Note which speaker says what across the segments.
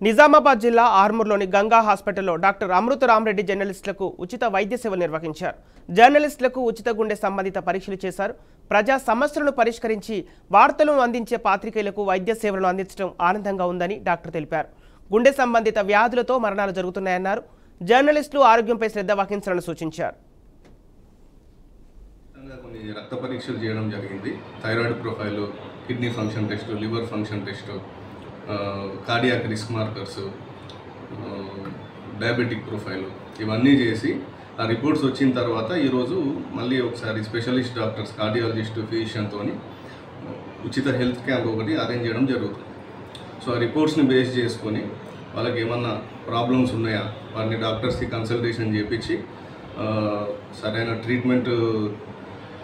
Speaker 1: నిజామాబాద్ జిల్లా ఆర్మూర్లోని గంగా హాస్పిటల్లో డాక్టర్ అమృత రామరెడ్డి జర్నలిస్టులకు ఉచిత వైద్య సేవలు నిర్వహించారు. జర్నలిస్టులకు ఉచిత గుండె సంబంధిత పరీక్షలు చేశారు. ప్రజా సమస్యలను పరిష్కరించి వార్తలను అందించే పాత్రికేయులకు వైద్య సేవలను అందించడం ఆనందంగా ఉందని డాక్టర్ తెలిపారు. గుండె సంబంధిత వ్యాధులతో మరణాలు జరుగుతున్నాయన్నారు. జర్నలిస్టులు ఆరోగ్యంపై శ్రద్ధ వహించాలని సూచించారు.
Speaker 2: రక్త పరీక్షలు చేయడం జరిగింది. Thyroid profile, kidney function test, liver function test, cardiac risk markers, diabetic profile ఇవన్నీ చేసి ఆ రిపోర్ట్స్ వచ్చిన తర్వాత ఈరోజు మళ్ళీ ఒకసారి స్పెషలిస్ట్ డాక్టర్స్, కార్డియాలజిస్ట్, ఫిజిషియన్తో ఉచిత హెల్త్ క్యాంప్ ఒకటి అరేంజ్ చేయడం జరుగుతుంది. సో ఆ రిపోర్ట్స్ని బేస్ చేసుకొని వాళ్ళకి ఏమన్నా ప్రాబ్లమ్స్ ఉన్నాయా వారిని డాక్టర్స్కి కన్సల్టేషన్ చేయించి సరైన ట్రీట్మెంట్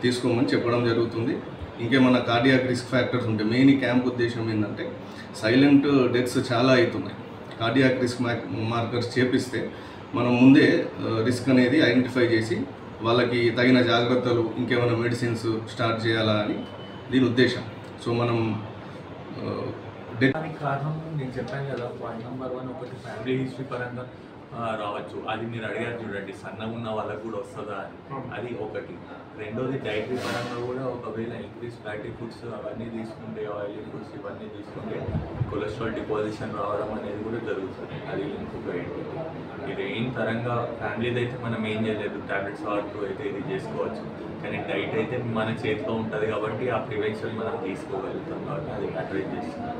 Speaker 2: తీసుకోమని చెప్పడం జరుగుతుంది. ఇంకేమన్నా కార్డియాక్ రిస్క్ ఫ్యాక్టర్స్ ఉంటే, మెయిన్ ఈ క్యాంప్ ఉద్దేశం ఏంటంటే సైలెంట్ డెత్స్ చాలా అవుతున్నాయి. కార్డియాక్ రిస్క్ మార్కర్స్ చేపిస్తే మనం ముందే రిస్క్ అనేది ఐడెంటిఫై చేసి వాళ్ళకి తగిన జాగ్రత్తలు, ఇంకేమైనా మెడిసిన్స్ స్టార్ట్ చేయాలా అని దీని ఉద్దేశం. సో మనం
Speaker 3: దానికి కారణం నేను చెప్పాను కదా, పాయింట్ నెంబర్ 1 ఒకటి ఫ్యామిలీ హిస్టరీ పరంగా రావచ్చు. అది మీరు అడిగారు చూడండి, సన్నగా ఉన్న వాళ్ళకు కూడా వస్తుందా అని, అది ఒకటి. రెండోది డైటరీ పరంగా కూడా ఒకవేళ ఇంక్రీజ్ ఫ్యాటీ ఫుడ్స్ అవన్నీ తీసుకుంటే, ఆయిలీ ఫుడ్స్ ఇవన్నీ తీసుకుంటే కొలెస్ట్రాల్ డిపాజిషన్ రావడం అనేది కూడా జరుగుతుంది. అది ఇంకొక ఏంటి, ఇది ఏం తరంగా ఫ్యామిలీది అయితే మనం ఏం చేయలేదు, టాబ్లెట్స్ వాడుతూ అయితే ఇది చేసుకోవచ్చు. కానీ డైట్ అయితే మన చేతిలో ఉంటుంది కాబట్టి ఆ ప్రివెన్షన్ మనం తీసుకోగలుగుతాం కాబట్టి అది అడ్వైజ్ చేస్తున్నాం.